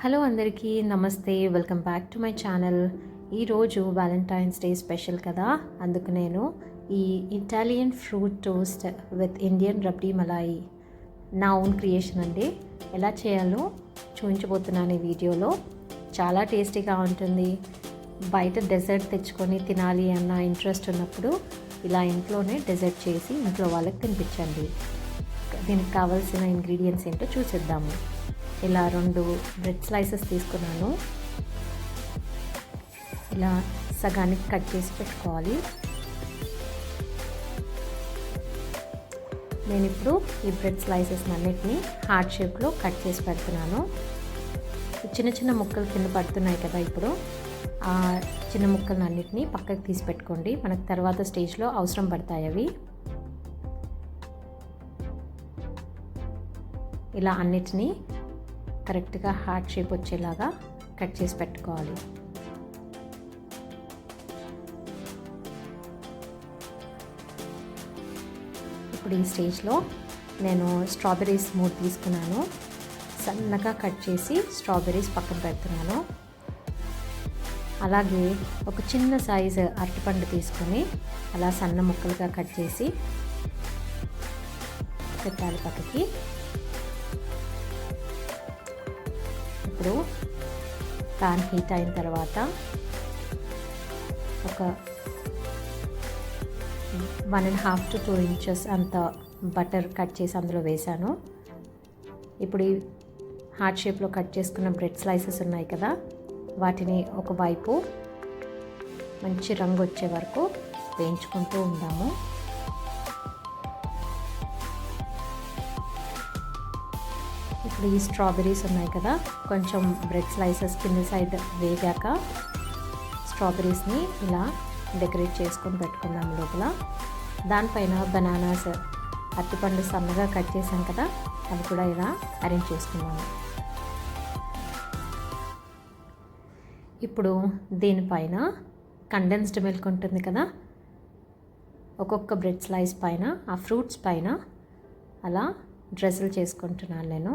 Hello అందరికీ నమస్తే, welcome back to my channel. ఈరోజు వ్యాలంటైన్స్ డే స్పెషల్ కదా, అందుకు నేను ఈ Italian fruit toast with Indian rabdi malai నా ఓన్ క్రియేషన్ అండి. ఎలా చేయాలో చూపించబోతున్నాను ఈ వీడియోలో. చాలా టేస్టీగా ఉంటుంది. బయట డెజర్ట్ తెచ్చుకొని తినాలి అన్న ఇంట్రెస్ట్ ఉన్నప్పుడు ఇలా ఇంట్లోనే డెజర్ట్ చేసి ఇంట్లో వాళ్ళకి తినిపించండి. దీనికి కావాల్సిన ఇంగ్రీడియంట్స్ ఏంటో చూసేద్దాము. ఇలా 2 బ్రెడ్ స్లైసెస్ తీసుకున్నాను. ఇలా సగానికి కట్ చేసి పెట్టుకోవాలి. నేను ఇప్పుడు ఈ బ్రెడ్ స్లైసెస్ అన్నిటిని హార్ట్ షేప్లో కట్ చేసి పెడుతున్నాను. చిన్న చిన్న ముక్కలు కింద పడుతున్నాయి కదా, ఇప్పుడు ఆ చిన్న ముక్కలను అన్నిటినీ పక్కకు తీసి పెట్టుకోండి. మనకు తర్వాత స్టేజ్లో అవసరం పడతాయి అవి. ఇలా అన్నిటినీ కరెక్ట్గా హార్ట్ షేప్ వచ్చేలాగా కట్ చేసి పెట్టుకోవాలి. ఇప్పుడు ఈ స్టేజ్లో నేను స్ట్రాబెర్రీస్ 3 తీసుకున్నాను. సన్నగా కట్ చేసి స్ట్రాబెర్రీస్ పక్కన పెడుతున్నాను. అలాగే ఒక చిన్న సైజు అరటిపండు తీసుకొని అలా సన్న ముక్కలుగా కట్ చేసి పెట్టాలి పక్కకి. ఇప్పుడు ప్యాన్ హీట్ అయిన తర్వాత ఒక 1.5 to 2 inches అంత బటర్ కట్ చేసి అందులో వేసాను. ఇప్పుడు ఈ హార్ట్ షేప్లో కట్ చేసుకున్న బ్రెడ్ స్లైసెస్ ఉన్నాయి కదా, వాటిని ఒకవైపు మంచి రంగు వచ్చే వరకు వేయించుకుంటూ ఉందాము. ఇప్పుడు ఈ స్ట్రాబెర్రీస్ ఉన్నాయి కదా, కొంచెం బ్రెడ్ స్లైసెస్ కింద సైడ్ వేగాక స్ట్రాబెర్రీస్ని ఇలా డెకరేట్ చేసుకొని పెట్టుకుందాం లోపల. దానిపైన బనానాస్, అరటిపండు సన్నగా కట్ చేసాం కదా, అవి కూడా ఇలా అరేంజ్ చేసుకున్నాము. ఇప్పుడు దీనిపైన కండెన్స్డ్ మిల్క్ ఉంటుంది కదా, ఒక్కొక్క బ్రెడ్ స్లైస్ పైన ఆ ఫ్రూట్స్ పైన అలా డ్రెస్సులు చేసుకుంటున్నాను నేను.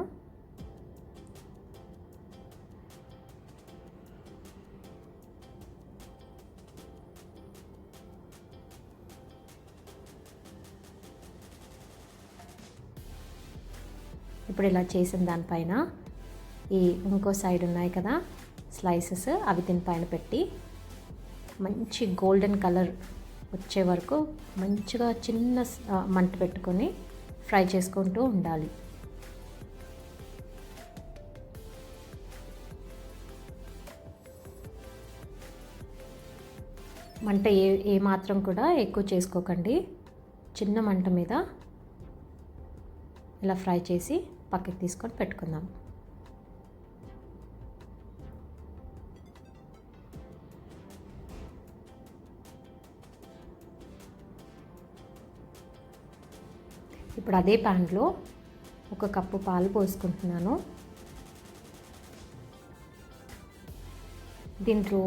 ఇప్పుడు ఇలా చేసిన దానిపైన ఈ ఇంకో సైడ్ ఉన్నాయి కదా స్లైసెస్, అవి దీనిపైన పెట్టి మంచి గోల్డెన్ కలర్ వచ్చే వరకు మంచిగా చిన్న మంట పెట్టుకొని ఫ్రై చేసుకుంటూ ఉండాలి. మంట ఏ మాత్రం కూడా ఎక్కువ చేసుకోకండి. చిన్న మంట మీద ఇలా ఫ్రై చేసి పక్కకి తీసుకొని పెట్టుకుందాం. ఇప్పుడు అదే ప్యాన్లో 1 కప్పు పాలు పోసుకుంటున్నాను. దీంట్లో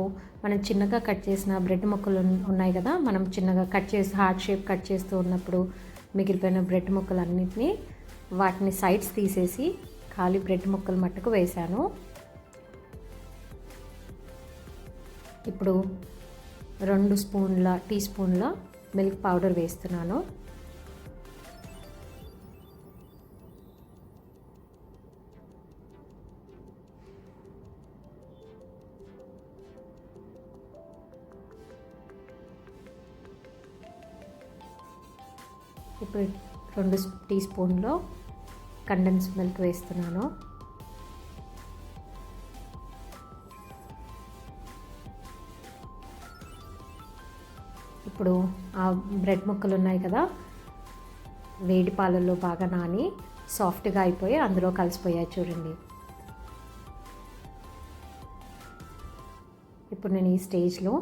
మనం చిన్నగా కట్ చేసిన బ్రెడ్ ముక్కలు ఉన్నాయి కదా, మనం చిన్నగా కట్ చేసి హార్ట్ షేప్ కట్ చేస్తూ ఉన్నప్పుడు మిగిలిపోయిన బ్రెడ్ ముక్కలన్నింటినీ వాటిని సైడ్స్ తీసేసి ఖాళీ బ్రెడ్ ముక్కలు మట్టుకు వేసాను. ఇప్పుడు 2 టీ స్పూన్ల మిల్క్ పౌడర్ వేస్తున్నాను. ఇప్పుడు 2 టీ స్పూన్లు కండెన్స్ మిల్క్ వేస్తున్నాను. ఇప్పుడు ఆ బ్రెడ్ ముక్కలు ఉన్నాయి కదా, వేడి పాలల్లో బాగా నాని సాఫ్ట్గా అయిపోయి అందులో కలిసిపోయాయి చూడండి. ఇప్పుడు నేను ఈ స్టేజ్లో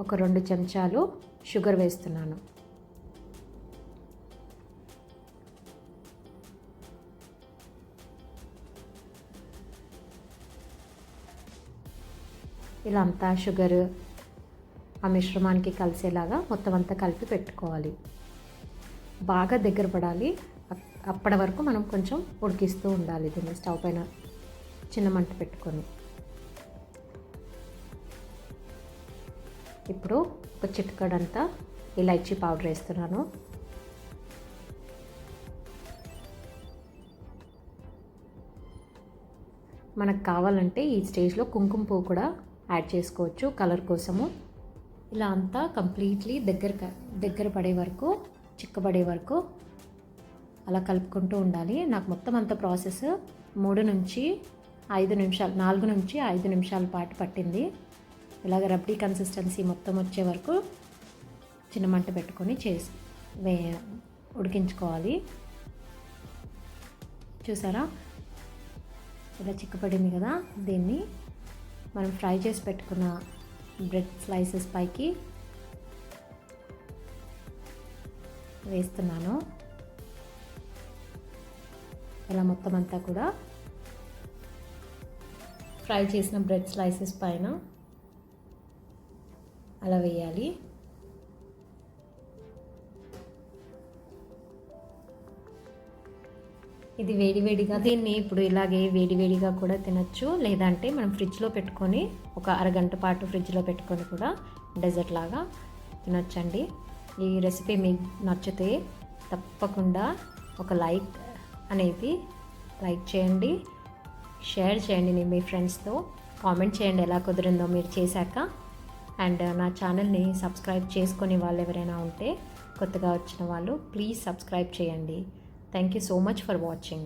ఒక 2 చెంచాలు షుగర్ వేస్తున్నాను. ఇలా అంతా షుగర్ ఆ మిశ్రమానికి కలిసేలాగా మొత్తం అంతా కలిపి పెట్టుకోవాలి. బాగా దగ్గర పడాలి. అప్పటి వరకు మనం కొంచెం ఉడికిస్తూ ఉండాలి దీన్ని స్టవ్ పైన చిన్న మంట పెట్టుకొని. ఇప్పుడు ఒక చిటికెడంతా ఇలైచీ పౌడర్ వేస్తున్నాను. మనకు కావాలంటే ఈ స్టేజ్లో కుంకుమ పువ్వు కూడా యాడ్ చేసుకోవచ్చు కలర్ కోసము. ఇలా అంతా కంప్లీట్లీ దగ్గర పడే వరకు, చిక్కబడే వరకు అలా కలుపుకుంటూ ఉండాలి. నాకు మొత్తం అంత ప్రాసెస్ 4 నుంచి 5 నిమిషాల పాటు పట్టింది. ఇలాగ రబ్డీ కన్సిస్టెన్సీ మొత్తం వచ్చే వరకు చిన్న మంట పెట్టుకొని ఉడికించుకోవాలి. చూసారా ఇలా చిక్కపడింది కదా, దీన్ని మనం ఫ్రై చేసి పెట్టుకున్న బ్రెడ్ స్లైసెస్ పైకి వేస్తున్నాను. ఇలా మొత్తం అంతా కూడా ఫ్రై చేసిన బ్రెడ్ స్లైసెస్ పైన అలా వేయాలి. ఇది వేడివేడిగా, దీన్ని ఇప్పుడు ఇలాగే వేడివేడిగా కూడా తినచ్చు, లేదంటే మనం ఫ్రిడ్జ్లో పెట్టుకొని ఒక అరగంట పాటు ఫ్రిడ్జ్లో పెట్టుకొని కూడా డెజర్ట్ లాగా తినొచ్చండి. ఈ రెసిపీ మీకు నచ్చితే తప్పకుండా ఒక లైక్ చేయండి, షేర్ చేయండి మీ ఫ్రెండ్స్తో, కామెంట్ చేయండి ఎలా కుదిరిందో మీరు చేశాక. అండ్ నా ఛానల్ని సబ్స్క్రైబ్ చేసుకొని వాళ్ళు ఎవరైనా ఉంటే కొత్తగా వచ్చిన వాళ్ళు ప్లీజ్ సబ్స్క్రైబ్ చేయండి. Thank you so much for watching.